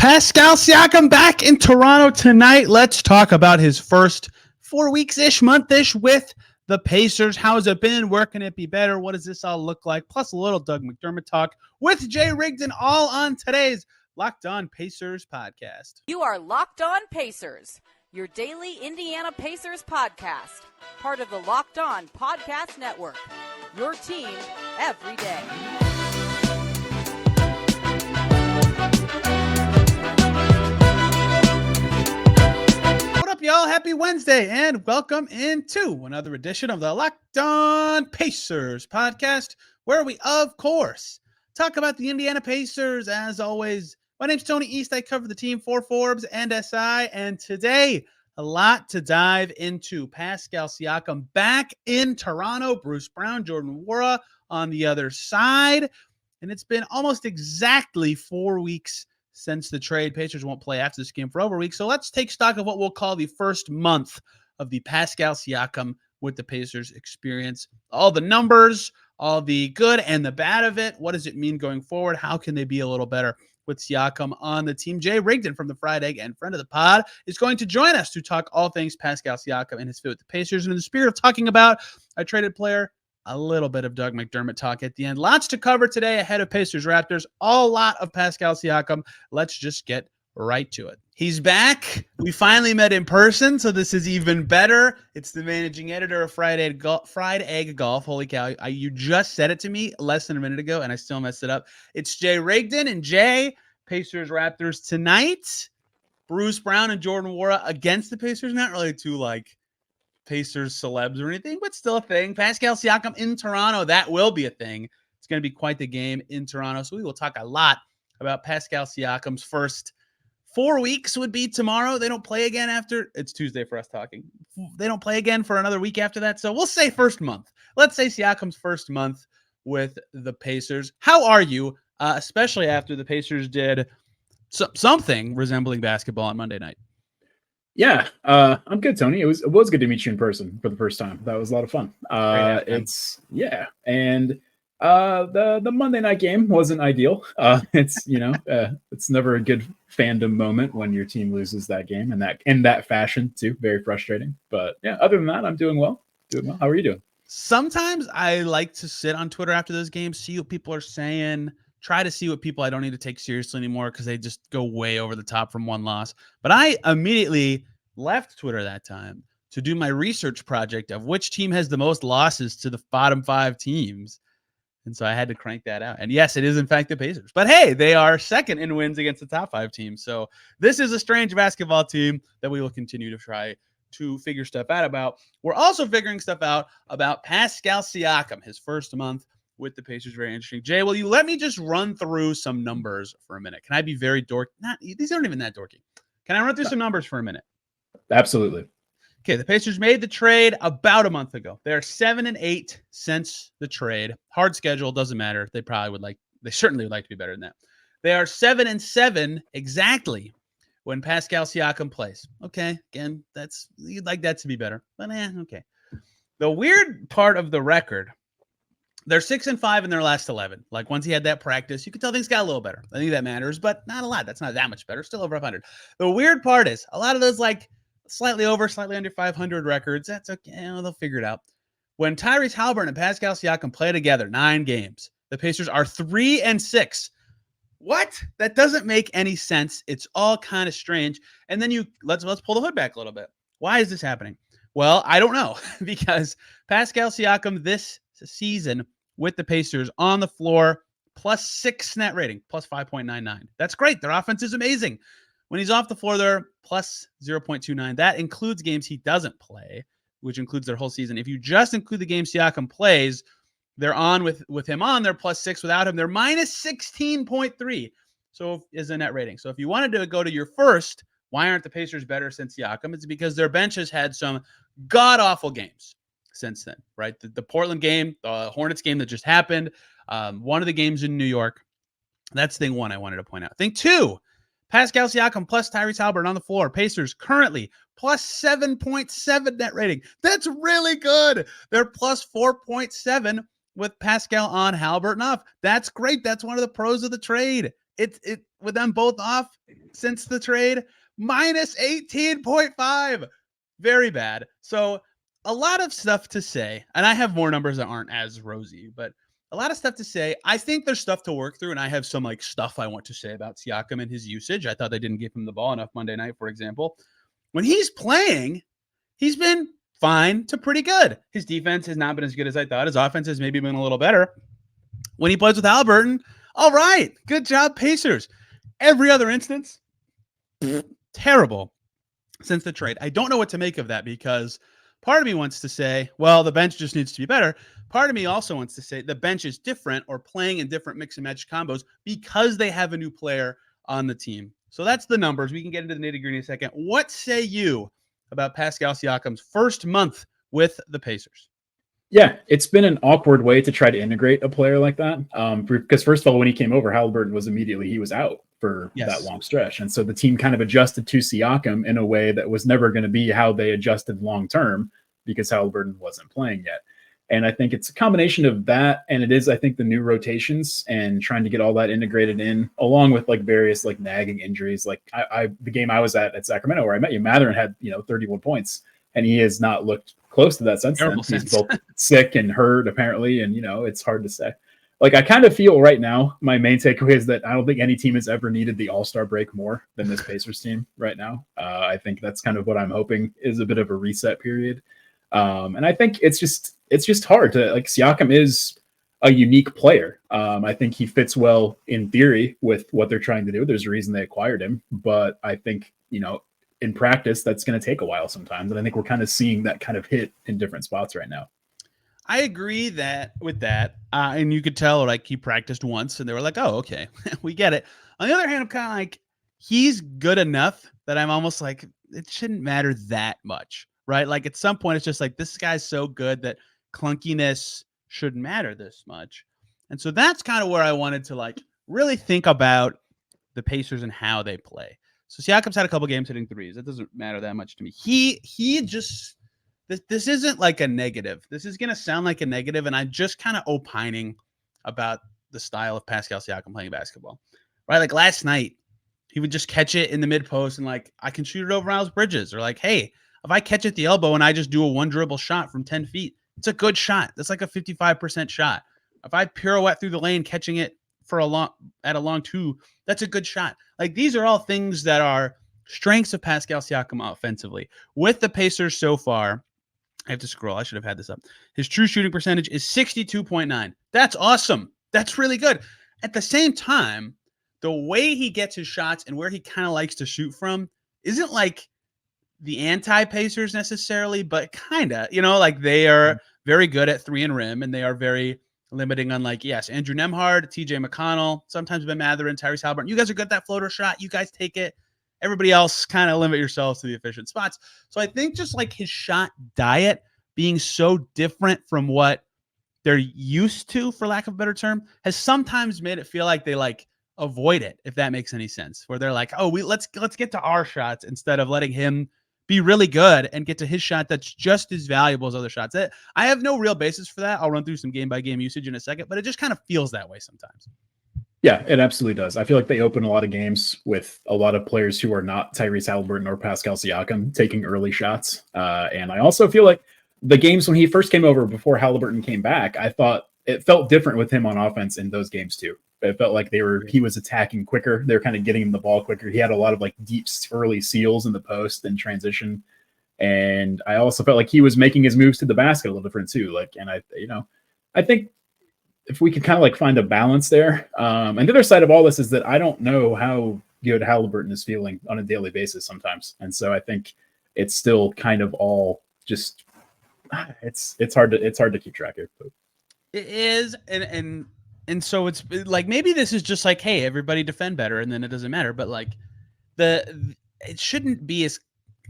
Pascal Siakam back in Toronto tonight. Let's talk about his first 4 weeks-ish, month-ish with the Pacers. How has it been? Where can it be better? What does this all look like? Plus a little Doug McDermott talk with Jay Rigdon, all on today's Locked On Pacers podcast. You are Locked On Pacers, your daily Indiana Pacers podcast, part of the Locked On Podcast Network, your team every day. What up, y'all? Happy Wednesday, and welcome into another edition of the Locked On Pacers podcast, where we, of course, talk about the Indiana Pacers. As always, my name's Tony East. I cover the team for Forbes and SI, and today, a lot to dive into. Pascal Siakam back in Toronto, Bruce Brown, Jordan Nwora on the other side, and it's been almost exactly 4 weeks since the trade. Pacers won't play after this game for over a week. So let's take stock of what we'll call the first month of the Pascal Siakam with the Pacers experience. All the numbers, all the good and the bad of it. What does it mean going forward? How can they be a little better with Siakam on the team? Jay Rigdon from the Fried Egg and friend of the pod is going to join us to talk all things Pascal Siakam and his fit with the Pacers. And in the spirit of talking about a traded player, a little bit of Doug McDermott talk at the end. Lots to cover today ahead of Pacers Raptors. A lot of Pascal Siakam. Let's just get right to it. He's back. We finally met in person, so this is even better. It's the managing editor of Fried Egg Golf. Holy cow. You just said it to me less than a minute ago, and I still messed it up. It's Jay Rigdon. And Jay, Pacers Raptors tonight. Bruce Brown and Jordan Nwora against the Pacers. Not really too, Pacers celebs or anything, but still a thing. Pascal Siakam in Toronto, that will be a thing. It's going to be quite the game in Toronto. So we will talk a lot about Pascal Siakam's first 4 weeks would be tomorrow. They don't play again after. It's Tuesday for us talking. They don't play again for another week after that. So we'll say first month. Let's say Siakam's first month with the Pacers. How are you, especially after the Pacers did something resembling basketball on Monday night? Yeah, I'm good, Tony. It was good to meet you in person for the first time. That was a lot of fun. And the Monday night game wasn't ideal. It's never a good fandom moment when your team loses that game in that fashion too. Very frustrating. But yeah, other than that, I'm doing well. How are you doing? Sometimes I like to sit on Twitter after those games, see what people are saying. Try to see what people I don't need to take seriously anymore because they just go way over the top from one loss. But I immediately left Twitter that time to do my research project of which team has the most losses to the bottom 5 teams. And so I had to crank that out. And yes, it is in fact the Pacers. But hey, they are second in wins against the top 5 teams. So this is a strange basketball team that we will continue to try to figure stuff out about. We're also figuring stuff out about Pascal Siakam, his first month with the Pacers. Very interesting. Jay, will you let me just run through some numbers for a minute? Can I be very dorky? These aren't even that dorky. Can I run through some numbers for a minute? Absolutely. Okay, the Pacers made the trade about a month ago. They're 7-8 since the trade. Hard schedule, doesn't matter. They certainly would like to be better than that. They are 7-7 exactly when Pascal Siakam plays. Okay, again, you'd like that to be better, but okay. The weird part of the record, they're 6-5 in their last 11. Once he had that practice, you could tell things got a little better. I think that matters, but not a lot. That's not that much better. Still over 500. The weird part is a lot of those slightly over, slightly under 500 records. That's okay. They'll figure it out. When Tyrese Haliburton and Pascal Siakam play together 9 games, the Pacers are 3-6. What? That doesn't make any sense. It's all kind of strange. And then let's pull the hood back a little bit. Why is this happening? Well, I don't know, because Pascal Siakam this season with the Pacers on the floor, +6 net rating, +5.99. That's great. Their offense is amazing. When he's off the floor, they're +0.29. That includes games he doesn't play, which includes their whole season. If you just include the games Siakam plays, they're on with him on. They're +6 without him. They're -16.3. So is a net rating. So if you wanted to go to your first, why aren't the Pacers better since Siakam? It's because their bench has had some god-awful games since then, right? The Portland game, the Hornets game that just happened, one of the games in New York. That's thing one I wanted to point out. Thing two, Pascal Siakam plus Tyrese Haliburton on the floor. Pacers currently +7.7 net rating. That's really good. They're +4.7 with Pascal on, Haliburton off. That's great. That's one of the pros of the trade. it with them both off since the trade, minus 18.5. Very bad. So a lot of stuff to say, and I have more numbers that aren't as rosy, but a lot of stuff to say. I think there's stuff to work through, and I have some like stuff I want to say about Siakam and his usage. I thought they didn't give him the ball enough Monday night, for example. When he's playing, he's been fine to pretty good. His defense has not been as good as I thought. His offense has maybe been a little better. When he plays with Haliburton, all right, good job, Pacers. Every other instance, terrible since the trade. I don't know what to make of that because part of me wants to say, well, the bench just needs to be better. Part of me also wants to say the bench is different or playing in different mix and match combos because they have a new player on the team. So that's the numbers. We can get into the nitty-gritty in a second. What say you about Pascal Siakam's first month with the Pacers? Yeah, it's been an awkward way to try to integrate a player like that. Because first of all, when he came over, Haliburton was out for that long stretch. And so the team kind of adjusted to Siakam in a way that was never going to be how they adjusted long-term because Haliburton wasn't playing yet. And I think it's a combination of that. And it is, I think, the new rotations and trying to get all that integrated in along with like various like nagging injuries. Like the game I was at Sacramento where I met you, Mathurin had, 31 points and he has not looked close to that since then. He's both sick and hurt apparently. And, it's hard to say. Like, I kind of feel right now, my main takeaway is that I don't think any team has ever needed the All-Star break more than this Pacers team right now. I think that's kind of what I'm hoping is a bit of a reset period. And I think it's just hard to, like, Siakam is a unique player. I think he fits well in theory with what they're trying to do. There's a reason they acquired him, but I think, in practice, that's going to take a while sometimes. And I think we're kind of seeing that kind of hit in different spots right now. I agree with that. And you could tell, like, he practiced once and they were like, oh, okay, we get it. On the other hand, I'm kind of like, he's good enough that I'm almost like, it shouldn't matter that much, right? Like, at some point, it's just like, this guy's so good that clunkiness shouldn't matter this much. And so that's kind of where I wanted to, like, really think about the Pacers and how they play. So Siakam's had a couple games hitting threes. That doesn't matter that much to me. He just... This isn't like a negative. This is going to sound like a negative, and I'm just kind of opining about the style of Pascal Siakam playing basketball, right? Like last night, he would just catch it in the mid-post and like, I can shoot it over Myles Bridges, or like, hey, if I catch it at the elbow and I just do a one dribble shot from 10 feet, it's a good shot. That's like a 55% shot. If I pirouette through the lane, catching it at a long two, that's a good shot. Like, these are all things that are strengths of Pascal Siakam offensively. With the Pacers so far, I have to scroll. I should have had this up. His true shooting percentage is 62.9. That's awesome. That's really good. At the same time, the way he gets his shots and where he kind of likes to shoot from isn't like the anti-Pacers necessarily, but kind of, like they are very good at three and rim, and they are very limiting on, like, yes, Andrew Nembhard, TJ McConnell, sometimes Ben Mathurin, Tyrese Haliburton. You guys are good at that floater shot. You guys take it. Everybody else kind of limit yourselves to the efficient spots. So I think just like his shot diet being so different from what they're used to, for lack of a better term, has sometimes made it feel like they like avoid it, if that makes any sense, where they're like, oh, let's get to our shots instead of letting him be really good and get to his shot that's just as valuable as other shots. I have no real basis for that. I'll run through some game-by-game usage in a second, but it just kind of feels that way sometimes. Yeah, it absolutely does. I feel like they open a lot of games with a lot of players who are not Tyrese Haliburton or Pascal Siakam taking early shots. And I also feel like the games when he first came over before Haliburton came back, I thought it felt different with him on offense in those games too. It felt like he was attacking quicker. They were kind of getting him the ball quicker. He had a lot of like deep early seals in the post and transition. And I also felt like he was making his moves to the basket a little different too. I think if we could kind of like find a balance there. And the other side of all this is that I don't know how good Haliburton is feeling on a daily basis sometimes. And so I think it's still kind of all just, it's hard to keep track of. But. It is. And so it's like, maybe this is just like, hey, everybody defend better. And then it doesn't matter. But like it shouldn't be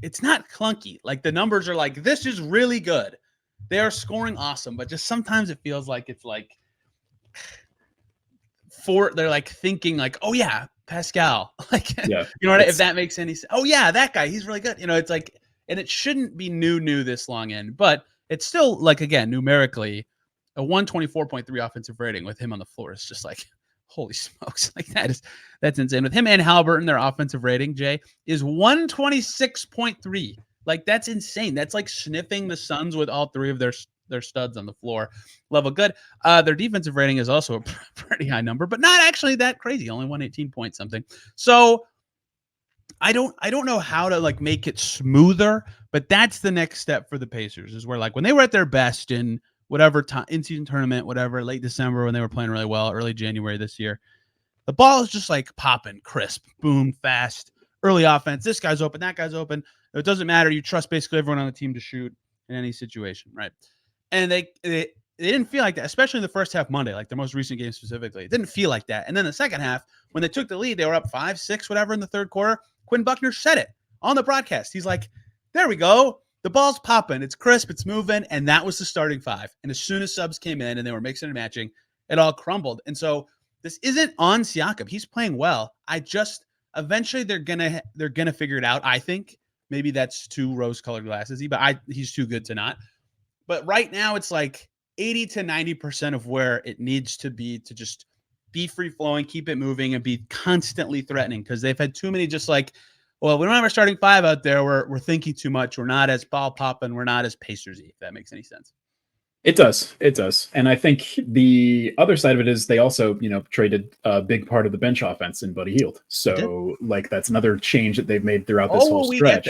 it's not clunky. Like the numbers are like, this is really good. They are scoring awesome. But just sometimes it feels like it's like, they're like thinking like, oh yeah, Pascal, like, yeah, if that makes any sense. Oh yeah, that guy, he's really good. It's like, and it shouldn't be new this long in, but it's still like, again, numerically a 124.3 offensive rating with him on the floor is just like Holy smokes. Like that's insane. With him and Haliburton, their offensive rating, Jay, is 126.3. Like, that's insane. That's like sniffing the Suns with all three of their studs on the floor. Level good. Their defensive rating is also a pretty high number, but not actually that crazy. Only 118 point something. So I don't know how to like make it smoother, but that's the next step for the Pacers, is where like when they were at their best in whatever time, in-season tournament, whatever, late December when they were playing really well, early January this year, the ball is just like popping, crisp, boom, fast, early offense. This guy's open, that guy's open. It doesn't matter. You trust basically everyone on the team to shoot in any situation, right? And they didn't feel like that, especially in the first half Monday, like the most recent game specifically. It didn't feel like that. And then the second half, when they took the lead, they were up 5-6, whatever, in the third quarter. Quinn Buckner said it on the broadcast. He's like, there we go. The ball's popping. It's crisp. It's moving. And that was the starting five. And as soon as subs came in and they were mixing and matching, it all crumbled. And so this isn't on Siakam. He's playing well. Eventually they're gonna figure it out. I think maybe that's too rose-colored glasses, but he's too good to not. But right now it's like 80 to 90% of where it needs to be to just be free-flowing, keep it moving, and be constantly threatening, because they've had too many just like, well, we don't have our starting five out there. We're thinking too much. We're not as ball popping. We're not as Pacers-y, if that makes any sense. It does. And I think the other side of it is they also, traded a big part of the bench offense in Buddy Hield. So like that's another change that they've made throughout this whole stretch.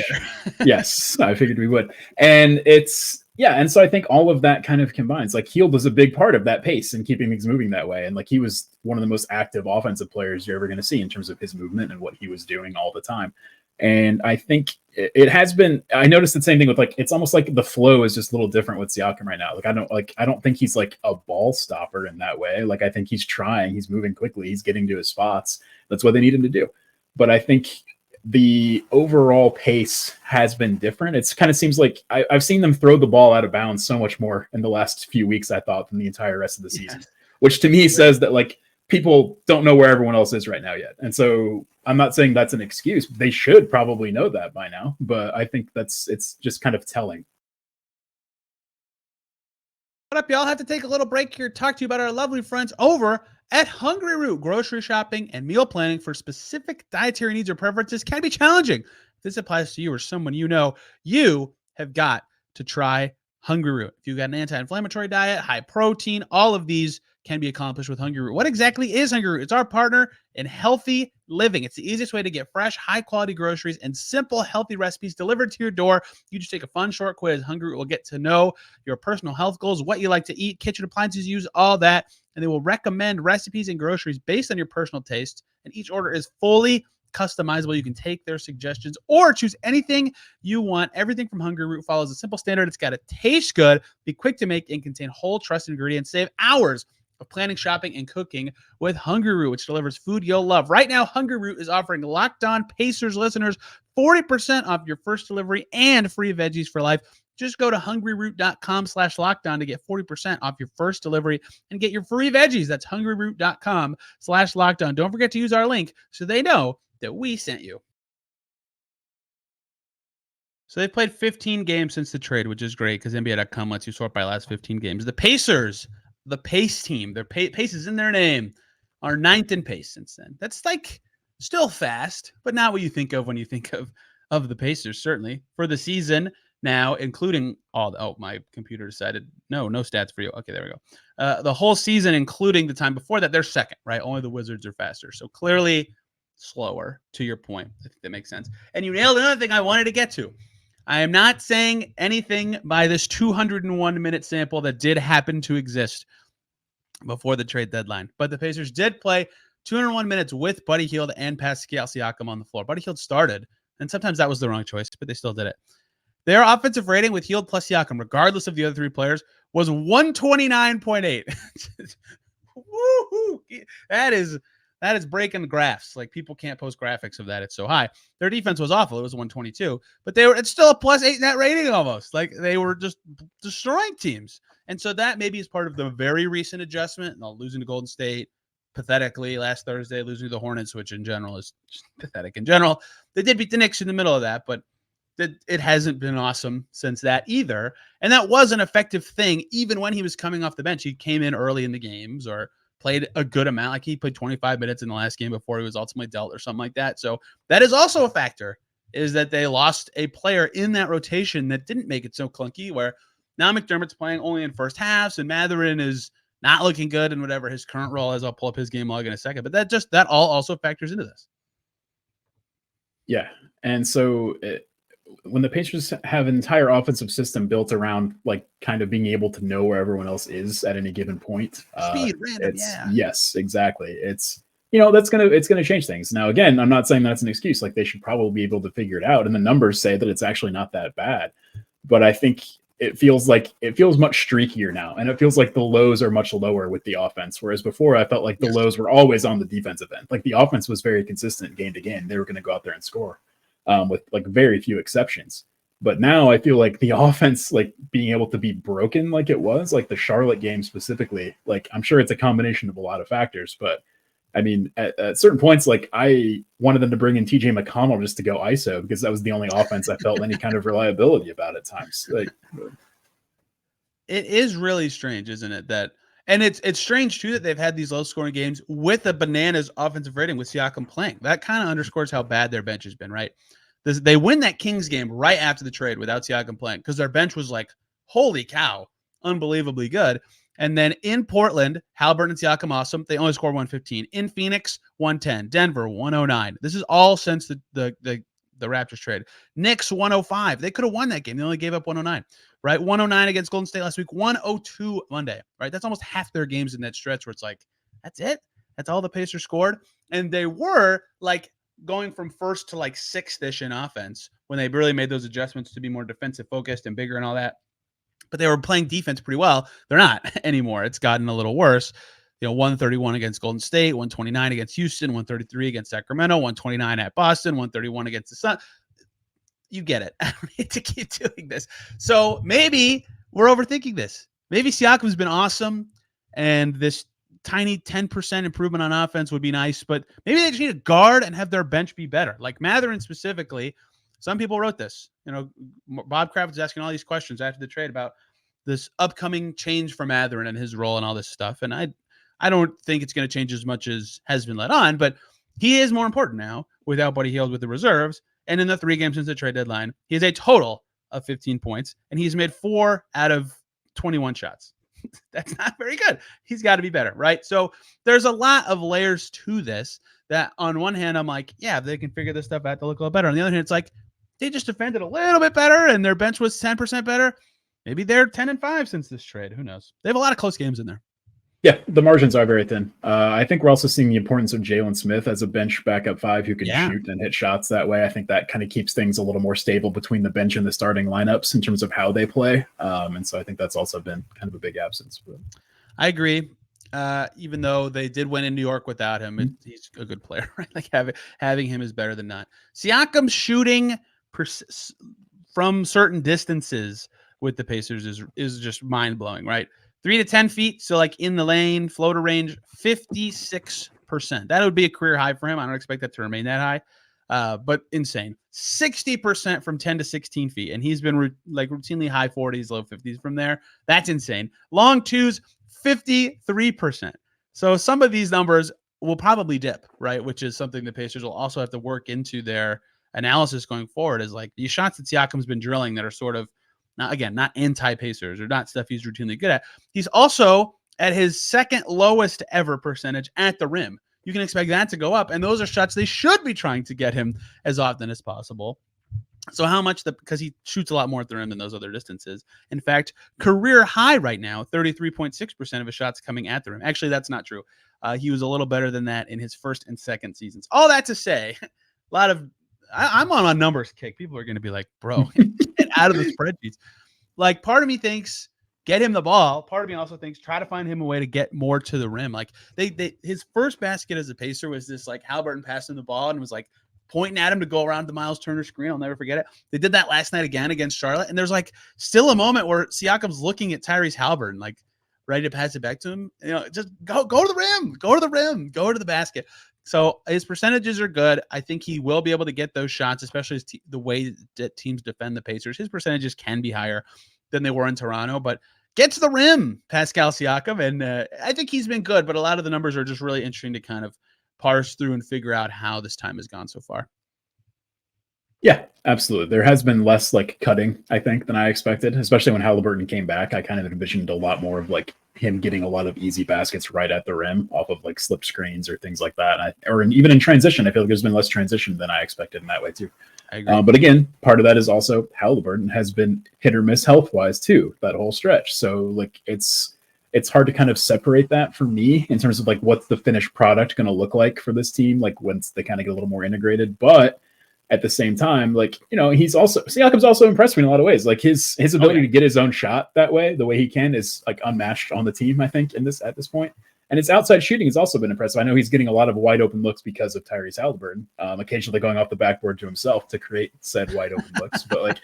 Yes, I figured we would. And and so I think all of that kind of combines. Like Hield was a big part of that pace and keeping things moving that way. And like he was one of the most active offensive players you're ever going to see in terms of his movement and what he was doing all the time. And I think it has been, I noticed the same thing with like, it's almost like the flow is just a little different with Siakam right now. Like, I don't think he's like a ball stopper in that way. Like, I think he's trying, he's moving quickly, he's getting to his spots. That's what they need him to do. But I think the overall pace has been different. It's kind of seems like I've seen them throw the ball out of bounds so much more in the last few weeks, I thought, than the entire rest of the season, which to me says that like people don't know where everyone else is right now yet. And so I'm not saying that's an excuse. They should probably know that by now, but I think it's just kind of telling. What up, y'all? Have to take a little break here to talk to you about our lovely friends over at Hungry Root. Grocery shopping and meal planning for specific dietary needs or preferences can be challenging. If this applies to you or someone you know, you have got to try Hungry Root. If you've got an anti-inflammatory diet, high protein, all of these can be accomplished with Hungry Root. What exactly is Hungry Root? It's our partner in healthy living. It's the easiest way to get fresh, high-quality groceries and simple, healthy recipes delivered to your door. You just take a fun, short quiz. Hungry Root will get to know your personal health goals, what you like to eat, kitchen appliances you use, all that, and they will recommend recipes and groceries based on your personal taste, and each order is fully customizable. You can take their suggestions or choose anything you want. Everything from Hungry Root follows a simple standard. It's got to taste good, be quick to make, and contain whole, trusted ingredients. Save hours of planning, shopping, and cooking with Hungry Root, which delivers food you'll love. Right now, Hungry Root is offering Locked On Pacers listeners 40% off your first delivery and free veggies for life. Just go to hungryroot.com/lockdown to get 40% off your first delivery and get your free veggies. That's hungryroot.com/lockdown. Don't forget to use our link so they know that we sent you. So they've played 15 games since the trade, which is great because NBA.com lets you sort by last 15 games. The Pacers, the pace team, their pace is in their name, are 9th in pace since then. That's like still fast, but not what you think of when you think of the Pacers, certainly. For the season now, including my computer decided, no stats for you. Okay, there we go. The whole season, including the time before that, they're second, right? Only the Wizards are faster. So clearly slower, to your point. I think that makes sense. And you nailed another thing I wanted to get to. I am not saying anything by this 201-minute sample that did happen to exist before the trade deadline. But the Pacers did play 201 minutes with Buddy Hield and Pascal Siakam on the floor. Buddy Hield started, and sometimes that was the wrong choice, but they still did it. Their offensive rating with Hield plus Siakam, regardless of the other three players, was 129.8. Woo-hoo! That is breaking the graphs. Like, people can't post graphics of that. It's so high. Their defense was awful. It was 122, but it's still a +8 net rating almost. Like, they were just destroying teams. And so that maybe is part of the very recent adjustment. Losing to Golden State pathetically last Thursday, losing to the Hornets, which in general is just pathetic in general. They did beat the Knicks in the middle of that, but it hasn't been awesome since that either. And that was an effective thing. Even when he was coming off the bench, he came in early in the games or played a good amount. Like he played 25 minutes in the last game before he was ultimately dealt or something like that. So that is also a factor, is that they lost a player in that rotation that didn't make it so clunky, where now McDermott's playing only in first halves and Mathurin is not looking good in whatever his current role is. I'll pull up his game log in a second, but that all also factors into this. Yeah. And so when the Pacers have an entire offensive system built around like kind of being able to know where everyone else is at any given point, speed, random, yeah. Yes, exactly. It's, it's gonna change things. Now, again, I'm not saying that's an excuse. Like they should probably be able to figure it out, and the numbers say that it's actually not that bad. But I think it feels much streakier now, and it feels like the lows are much lower with the offense. Whereas before, I felt like the lows were always on the defensive end. Like the offense was very consistent game to game. They were going to go out there and score, with like very few exceptions. But now I feel like the offense, like being able to be broken like it was, like the Charlotte game specifically, like I'm sure it's a combination of a lot of factors, but I mean, at certain points, like I wanted them to bring in TJ McConnell just to go ISO because that was the only offense I felt any kind of reliability about at times. Like, it is really strange, isn't it? And it's strange too that they've had these low scoring games with a bananas offensive rating with Siakam playing. That kind of underscores how bad their bench has been, right? They win that Kings game right after the trade without Siakam playing because their bench was like, holy cow, unbelievably good. And then in Portland, Haliburton and Siakam, awesome. They only scored 115. In Phoenix, 110. Denver, 109. This is all since the Raptors trade. Knicks, 105. They could have won that game. They only gave up 109, right? 109 against Golden State last week. 102 Monday, right? That's almost half their games in that stretch where it's like, that's it? That's all the Pacers scored? And they were like going from first to like sixth-ish in offense when they really made those adjustments to be more defensive focused and bigger and all that. But they were playing defense pretty well. They're not anymore. It's gotten a little worse. 131 against Golden State, 129 against Houston, 133 against Sacramento, 129 at Boston, 131 against the Sun. You get it. I don't need to keep doing this. So maybe we're overthinking this. Maybe Siakam's been awesome, and this tiny 10% improvement on offense would be nice, but maybe they just need a guard and have their bench be better. Like Mathurin specifically, some people wrote this. Bob Kraft was asking all these questions after the trade about this upcoming change for Mathurin and his role and all this stuff. And I don't think it's going to change as much as has been let on, but he is more important now without Buddy Hield with the reserves. And in the 3 games since the trade deadline, he has a total of 15 points, and he's made 4 out of 21 shots. That's not very good. He's got to be better, right? So there's a lot of layers to this that on one hand, I'm like, yeah, if they can figure this stuff out, they'll look a little better. On the other hand, it's like, they just defended a little bit better and their bench was 10% better. Maybe they're 10-5 since this trade. Who knows? They have a lot of close games in there. Yeah, the margins are very thin. I think we're also seeing the importance of Jalen Smith as a bench backup 5 who can shoot and hit shots that way. I think that kind of keeps things a little more stable between the bench and the starting lineups in terms of how they play. And so I think that's also been kind of a big absence. I agree. Even though they did win in New York without him, he's a good player, right? Like having him is better than not. Siakam shooting from certain distances with the Pacers is just mind blowing, right? 3 to 10 feet, so like in the lane, floater range, 56%. That would be a career high for him. I don't expect that to remain that high, but insane. 60% from 10 to 16 feet, and he's been routinely high 40s, low 50s from there. That's insane. Long twos, 53%. So some of these numbers will probably dip, right? Which is something the Pacers will also have to work into their analysis going forward, is like these shots that Siakam's been drilling that are sort of, not anti-Pacers or not stuff he's routinely good at. He's also at his second lowest ever percentage at the rim. You can expect that to go up, and those are shots they should be trying to get him as often as possible. So how much because he shoots a lot more at the rim than those other distances. In fact, career high right now, 33.6% of his shots coming at the rim. Actually, that's not true. He was a little better than that in his first and second seasons. All that to say, a lot of I'm on a numbers kick. People are going to be like, bro, get out of the spreadsheets. Like, part of me thinks get him the ball. Part of me also thinks try to find him a way to get more to the rim. Like his first basket as a Pacer was this like Haliburton passed him the ball and was like pointing at him to go around the Myles Turner screen. I'll never forget it. They did that last night again against Charlotte. And there's like still a moment where Siakam's looking at Tyrese Haliburton, like ready to pass it back to him. Just go to the rim, go to the basket. So his percentages are good. I think he will be able to get those shots, especially the way that teams defend the Pacers. His percentages can be higher than they were in Toronto, but Get to the rim, Pascal Siakam. And I think he's been good, but a lot of the numbers are just really interesting to kind of parse through and figure out how this time has gone so far. Yeah, absolutely. There has been less like cutting, I think, than I expected, especially when Haliburton came back. I kind of envisioned a lot more of like him getting a lot of easy baskets right at the rim off of like slip screens or things like that. Or even in transition, I feel like there's been less transition than I expected in that way too. I agree. But again, part of that is also Haliburton has been hit or miss health wise too, that whole stretch. So like it's hard to kind of separate that for me in terms of like what's the finished product going to look like for this team, like once they kind of get a little more integrated. But at the same time, like, you know, Siakam's also impressed me in a lot of ways. Like his ability to get his own shot that way, the way he can, is like unmatched on the team, I think, at this point. And his outside shooting has also been impressive. I know he's getting a lot of wide open looks because of Tyrese Haliburton, occasionally going off the backboard to himself to create said wide open looks. But like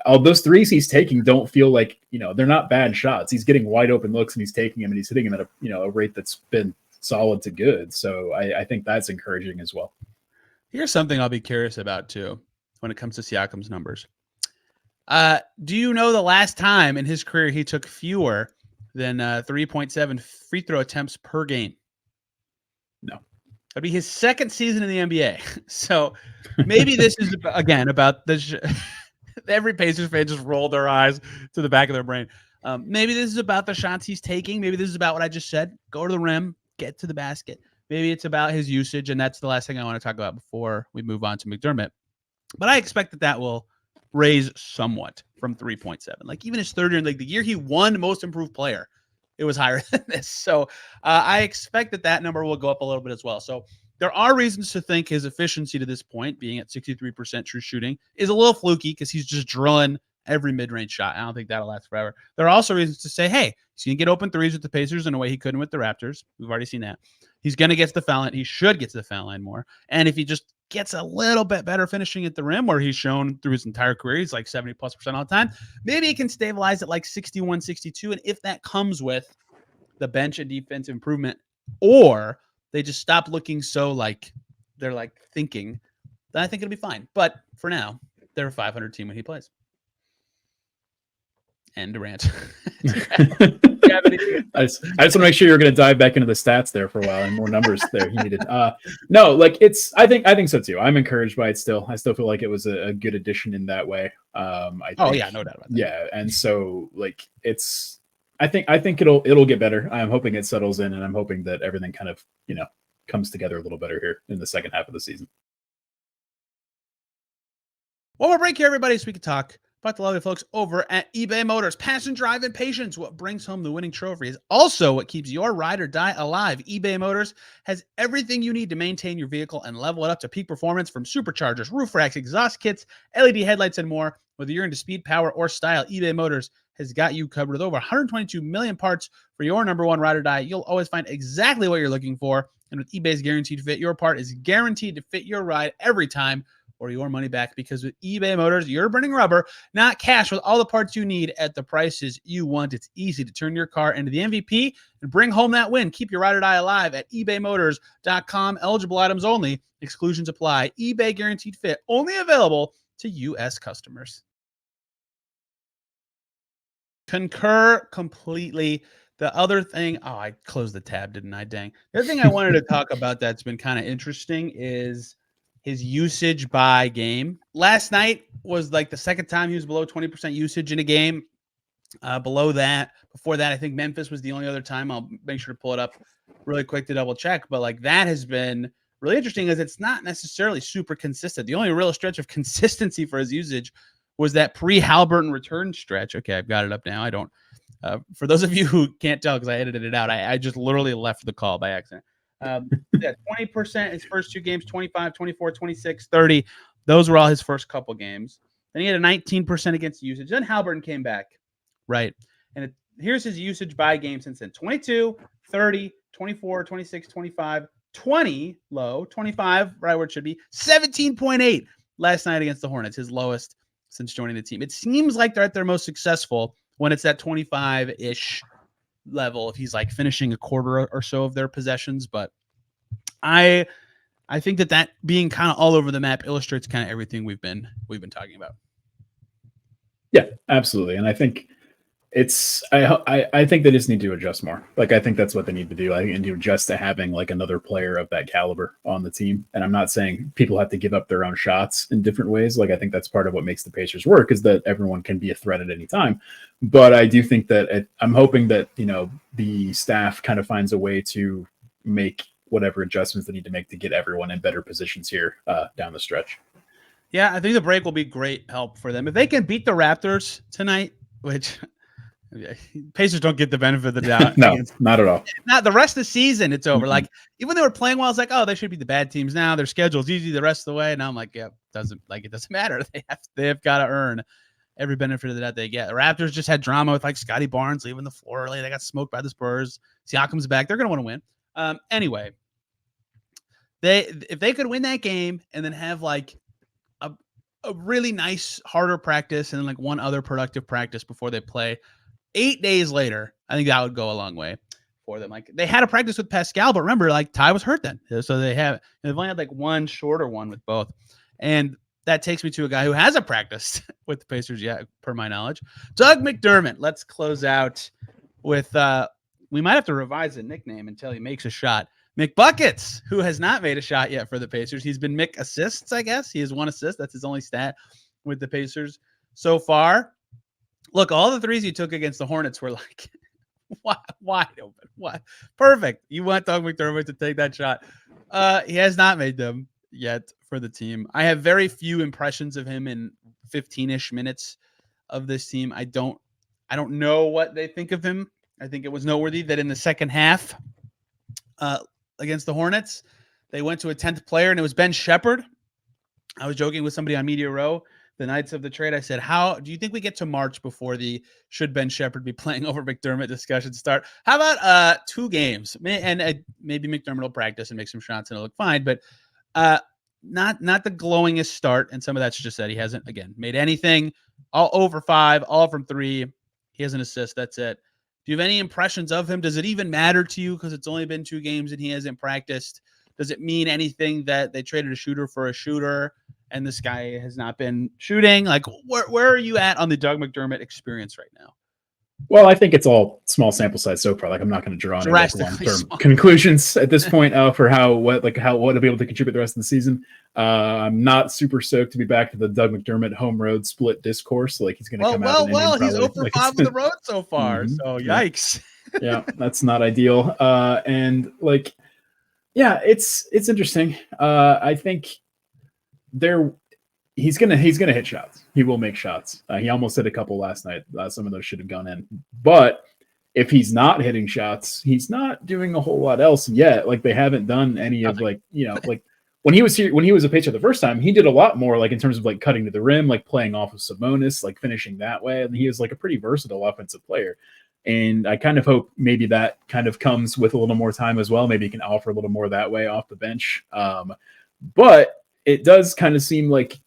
all those threes he's taking don't feel like, you know, they're not bad shots. He's getting wide open looks and he's taking them and he's hitting them at a rate that's been solid to good. So I think that's encouraging as well. Here's something I'll be curious about too when it comes to Siakam's numbers. Do you know the last time in his career he took fewer than 3.7 free throw attempts per game? No. That'd be his second season in the NBA. So maybe this is, again, about this. Every Pacers fan just rolled their eyes to the back of their brain. Maybe this is about the shots he's taking. Maybe this is about what I just said. Go to the rim, get to the basket. Maybe it's about his usage, and that's the last thing I want to talk about before we move on to McDermott. But I expect that will raise somewhat from 3.7. Like even his third year, like the year he won Most Improved Player, it was higher than this. So I expect that number will go up a little bit as well. So there are reasons to think his efficiency to this point, being at 63% true shooting, is a little fluky because he's just drilling every mid-range shot. I don't think that'll last forever. There are also reasons to say, hey, he's going to get open threes with the Pacers in a way he couldn't with the Raptors. We've already seen that. He's going to get to the foul line. He should get to the foul line more. And if he just gets a little bit better finishing at the rim, where he's shown through his entire career, he's like 70+% all the time, maybe he can stabilize at like 61, 62. And if that comes with the bench and defense improvement, or they just stop looking so like they're like thinking, then I think it'll be fine. But for now, they're a 500 team when he plays. And Durant. I just want to make sure you're going to dive back into the stats there for a while and more numbers there he needed. No, like I think so too. I'm encouraged by it still. I still feel like it was a good addition in that way. No doubt about that. Yeah, and so like I think it'll get better. I'm hoping it settles in, and I'm hoping that everything kind of comes together a little better here in the second half of the season. One more break here, everybody, so we can talk about the lovely folks over at eBay Motors. Passion, drive, and patience. What brings home the winning trophy is also what keeps your ride or die alive. eBay Motors has everything you need to maintain your vehicle and level it up to peak performance, from superchargers, roof racks, exhaust kits, LED headlights, and more. Whether you're into speed, power, or style, eBay Motors has got you covered. With over 122 million parts for your number one ride or die, you'll always find exactly what you're looking for. And with eBay's Guaranteed Fit, your part is guaranteed to fit your ride every time, or your money back, because with eBay Motors, you're burning rubber, not cash, with all the parts you need at the prices you want. It's easy to turn your car into the MVP and bring home that win. Keep your ride or die alive at ebaymotors.com. Eligible items only. Exclusions apply. eBay Guaranteed Fit, only available to U.S. customers. Concur completely. The other thing, I closed the tab, didn't I? Dang. The other thing I wanted to talk about that's been kind of interesting is his usage by game. Last night was like the second time he was below 20% usage in a game. Before that, I think Memphis was the only other time. I'll make sure to pull it up really quick to double check. But like that has been really interesting, as it's not necessarily super consistent. The only real stretch of consistency for his usage was that pre-Haliburton return stretch. Okay, I've got it up now. I don't. For those of you who can't tell because I edited it out, I just literally left the call by accident. 20% his first two games, 25, 24, 26, 30. Those were all his first couple games. Then he had a 19% against usage. Then Haliburton came back, right? And here's his usage by game since then. 22, 30, 24, 26, 25, 20 low, 25 right where it should be, 17.8 last night against the Hornets, his lowest since joining the team. It seems like they're at their most successful when it's that 25-ish level, if he's like finishing a quarter or so of their possessions. But I think that being kind of all over the map illustrates kind of everything we've been talking about. Yeah, absolutely. And I think I think they just need to adjust more. Like, I think that's what they need to do. I think they need to adjust to having like another player of that caliber on the team. And I'm not saying people have to give up their own shots in different ways. Like, I think that's part of what makes the Pacers work, is that everyone can be a threat at any time. But I do think that I'm hoping that, the staff kind of finds a way to make whatever adjustments they need to make to get everyone in better positions here down the stretch. Yeah, I think the break will be great help for them. If they can beat the Raptors tonight, which Pacers don't get the benefit of the doubt. No, not at all. Not the rest of the season, it's over. Mm-hmm. Like, even they were playing well, it's like, oh, they should be the bad teams now. Their schedule's easy the rest of the way. And I'm like, yeah, it doesn't matter. They have got to earn every benefit of the doubt they get. The Raptors just had drama with like Scotty Barnes leaving the floor early. They got smoked by the Spurs. Siakam's back. They're gonna want to win. Anyway, if they could win that game and then have like a really nice harder practice and then like one other productive practice before they play 8 days later, I think that would go a long way for them. Like, they had a practice with Pascal, but remember, like, Ty was hurt then, so they've only had like one shorter one with both. And that takes me to a guy who hasn't practiced with the Pacers yet, per my knowledge, Doug McDermott. Let's close out with we might have to revise the nickname until he makes a shot. McBuckets, who has not made a shot yet for the Pacers. He's been Mick assists, I guess. He has one assist. That's his only stat with the Pacers so far. Look, all the threes he took against the Hornets were like wide open. What? Perfect. You want Doug McDermott to take that shot. He has not made them yet for the team. I have very few impressions of him in 15-ish minutes of this team. I don't know what they think of him. I think it was noteworthy that in the second half, against the Hornets, they went to a 10th player, and it was Ben Shepherd. I was joking with somebody on Media Row the nights of the trade. I said, how do you think we get to March before the should Ben Shepherd be playing over McDermott discussions start? How about 2 games? And maybe McDermott will practice and make some shots and it'll look fine, but not the glowingest start. And some of that's just that he hasn't, again, made anything. All over 5, all from 3. He has an assist. That's it. Do you have any impressions of him? Does it even matter to you because it's only been 2 games and he hasn't practiced? Does it mean anything that they traded a shooter for a shooter and this guy has not been shooting? Like, where are you at on the Doug McDermott experience right now? Well, I think it's all small sample size so far. Like, I'm not going to draw any like long-term conclusions at this point for what to be able to contribute the rest of the season. I'm not super stoked to be back to the Doug McDermott home road split discourse. Like, he's going to come out. Well, he's 0 for 5 on the road so far. Mm-hmm. So yikes. Yeah, that's not ideal. And like, yeah, it's interesting. I think he's gonna hit shots. He will make shots. He almost hit a couple last night. Some of those should have gone in. But if he's not hitting shots, he's not doing a whole lot else yet. Like, they haven't done any of like when he was here, when he was a Pacer the first time, he did a lot more like in terms of like cutting to the rim, like playing off of Sabonis, like finishing that way. And he is like a pretty versatile offensive player. And I kind of hope maybe that kind of comes with a little more time as well. Maybe he can offer a little more that way off the bench. But it does kind of seem like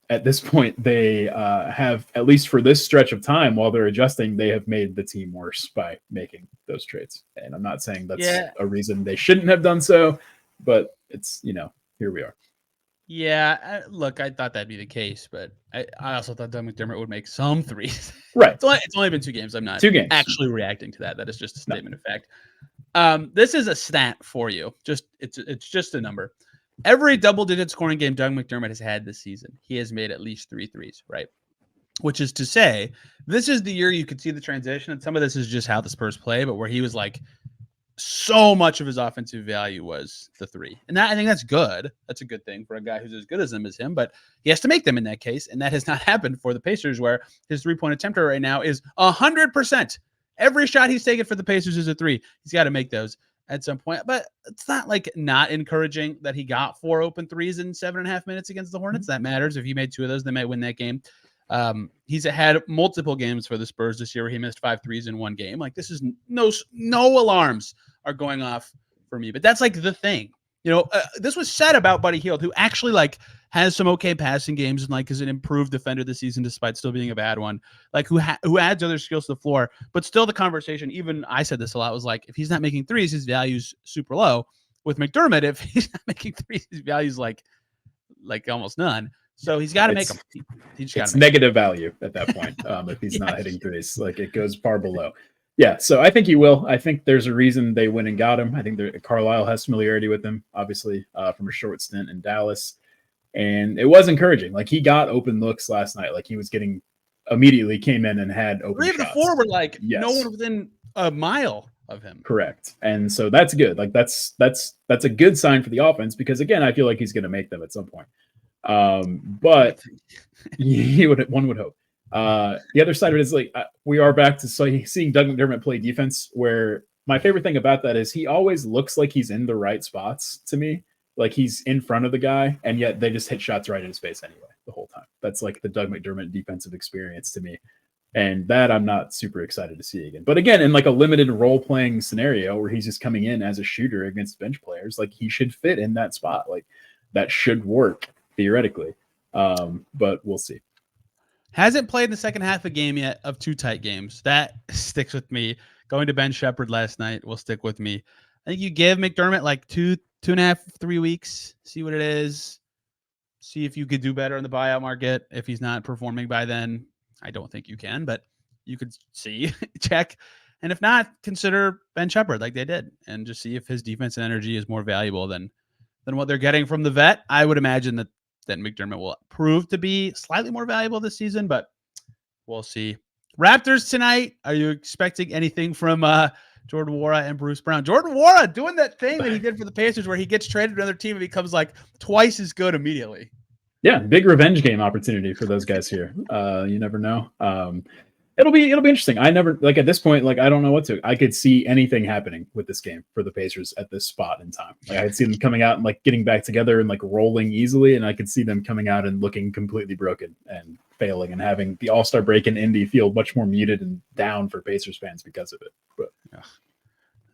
at this point they have, at least for this stretch of time while they're adjusting, they have made the team worse by making those trades. And I'm not saying that's a reason they shouldn't have done so, but it's, here we are. Yeah, look, I thought that'd be the case, but I also thought Doug McDermott would make some threes. Right. It's only been 2 games. I'm not 2 games. Actually reacting to that. That is just a statement of fact. This is a stat for you. It's just a number. Every double-digit scoring game Doug McDermott has had this season, he has made at least 3 threes, right? Which is to say, this is the year you could see the transition, and some of this is just how the Spurs play, but where he was like, so much of his offensive value was the 3. And I think that's good. That's a good thing for a guy who's as good as him, but he has to make them in that case. And that has not happened for the Pacers, where his 3-point attempt rate right now is 100%. Every shot he's taken for the Pacers is a 3. He's got to make those at some point, but it's not like not encouraging that he got 4 open 3s in 7.5 minutes against the Hornets. That matters. If he made 2 of those, they might win that game. He's had multiple games for the Spurs this year where he missed 5 threes in one game. Like, this is no alarms are going off for me, but that's like the thing, this was said about Buddy Hield, who actually like has some okay passing games and like is an improved defender this season, despite still being a bad one, like who adds other skills to the floor, but still the conversation, even I said this a lot, was like, if he's not making threes, his value's super low. With McDermott, if he's not making threes, his value's like almost none. So he's got to make them. He just it's negative value at that point if he's not hitting threes. Like it goes far below. Yeah, so I think he will. I think there's a reason they went and got him. I think Carlisle has familiarity with him, obviously, from a short stint in Dallas. And it was encouraging. Like he got open looks last night. Like he was getting immediately came in and had open 3 of the shots. 4 were like no one within a mile of him. Correct. And so that's good. Like that's a good sign for the offense because again, I feel like he's going to make them at some point. But one would hope. The other side of it is like we are back to seeing Doug McDermott play defense, where my favorite thing about that is he always looks like he's in the right spots to me, like he's in front of the guy, and yet they just hit shots right in his face anyway the whole time. That's like the Doug McDermott defensive experience to me, and that I'm not super excited to see again. But again, in like a limited role playing scenario where he's just coming in as a shooter against bench players, like he should fit in that spot. Like that should work theoretically, but we'll see. Hasn't played the second half of game yet of 2 tight games. That sticks with me. Going to Ben Shepherd last night will stick with me. I think you give McDermott like 2.5, 3 weeks, see what it is, see if you could do better in the buyout market. If he's not performing by then, I don't think you can, but you could see, check. And if not, consider Ben Shepherd like they did and just see if his defense and energy is more valuable than what they're getting from the vet. I would imagine that McDermott will prove to be slightly more valuable this season, but we'll see. Raptors tonight. Are you expecting anything from Jordan Nwora and Bruce Brown? Jordan Nwora doing that thing that he did for the Pacers where he gets traded to another team and becomes like twice as good immediately. Yeah, big revenge game opportunity for those guys here. You never know. It'll be interesting. I never like at this point, like I don't know what to. I could see anything happening with this game for the Pacers at this spot in time. Like I could see them coming out and like getting back together and like rolling easily, and I could see them coming out and looking completely broken and failing and having the All-Star break in Indy feel much more muted and down for Pacers fans because of it. But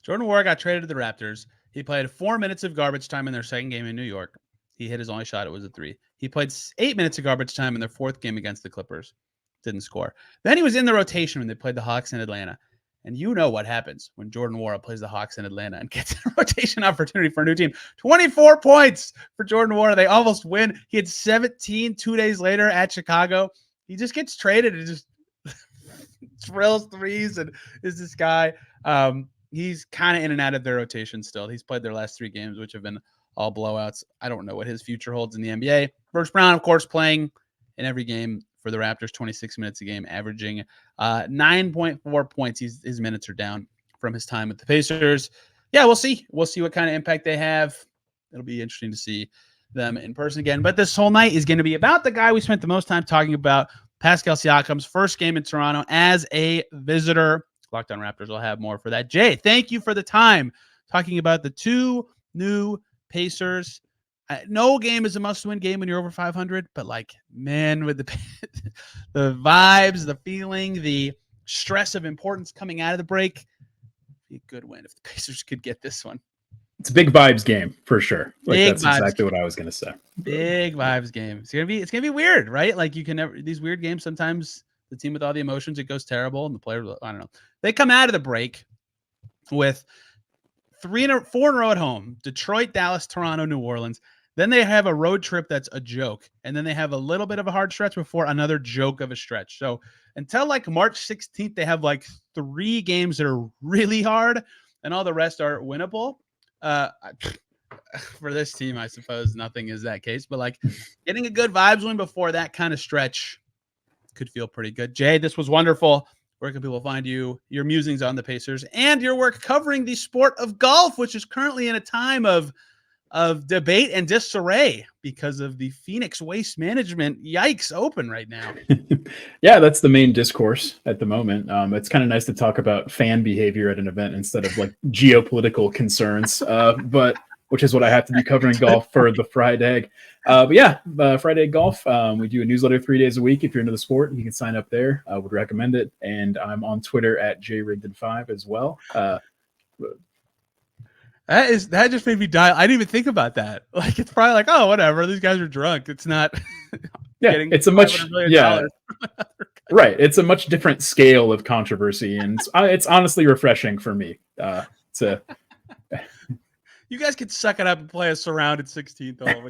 Jordan Nwora got traded to the Raptors. He played 4 minutes of garbage time in their second game in New York. He hit his only shot. It was a 3. He played 8 minutes of garbage time in their 4th game against the Clippers. Didn't score. Then he was in the rotation when they played the Hawks in Atlanta. And you know what happens when Jordan Nwora plays the Hawks in Atlanta and gets a rotation opportunity for a new team. 24 points for Jordan Nwora. They almost win. He had 17 2 days later at Chicago. He just gets traded and just drills threes and is this guy. He's kind of in and out of their rotation still. He's played their last 3 games, which have been all blowouts. I don't know what his future holds in the NBA. Bruce Brown, of course, playing in every game for the Raptors, 26 minutes a game, averaging 9.4 points. His minutes are down from his time with the Pacers. Yeah, we'll see. We'll see what kind of impact they have. It'll be interesting to see them in person again. But this whole night is going to be about the guy we spent the most time talking about, Pascal Siakam's first game in Toronto as a visitor. Locked On Raptors will have more for that. Jay, thank you for the time talking about the 2 new Pacers. No game is a must-win game when you're over 500, but like, man, with the vibes, the feeling, the stress of importance coming out of the break, be a good win if the Pacers could get this one. It's a big vibes game for sure. Like big that's exactly what I was gonna say. Big vibes game. It's gonna be weird, right? Like you can never these weird games. Sometimes the team with all the emotions, it goes terrible, and the players, I don't know. They come out of the break with 4 in a row at home: Detroit, Dallas, Toronto, New Orleans. Then they have a road trip that's a joke. And then they have a little bit of a hard stretch before another joke of a stretch. So until like March 16th, they have like 3 games that are really hard and all the rest are winnable. For this team, I suppose nothing is that case. But like getting a good vibes win before that kind of stretch could feel pretty good. Jay, this was wonderful. Where can people find you, your musings on the Pacers, and your work covering the sport of golf, which is currently in a time of debate and disarray because of the Phoenix Waste Management Yikes Open right now? Yeah, that's the main discourse at the moment. It's kind of nice to talk about fan behavior at an event instead of like geopolitical concerns, but which is what I have to do covering golf for the Fried Egg. But yeah, Fried Egg Golf. We do a newsletter 3 days a week. If you're into the sport, you can sign up there. I would recommend it. And I'm on Twitter at JayRigdon5 as well. That just made me die. I didn't even think about that. Like it's probably like, oh, whatever. These guys are drunk. It's not. Yeah, it's a much right. It's a much different scale of controversy, and it's honestly refreshing for me to. You guys could suck it up and play a surrounded 16th hole.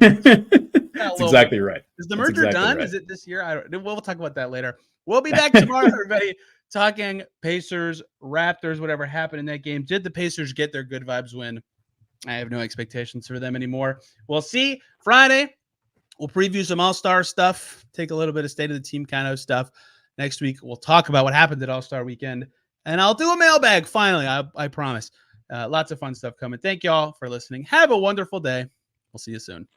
That's exactly right. Is the merger done? Right. Is it this year? We'll talk about that later. We'll be back tomorrow, everybody, talking Pacers, Raptors, whatever happened in that game. Did the Pacers get their good vibes win? I have no expectations for them anymore. We'll see. Friday, we'll preview some All-Star stuff, take a little bit of state of the team kind of stuff. Next week, we'll talk about what happened at All-Star Weekend, and I'll do a mailbag finally. I promise. Lots of fun stuff coming. Thank you all for listening. Have a wonderful day. We'll see you soon.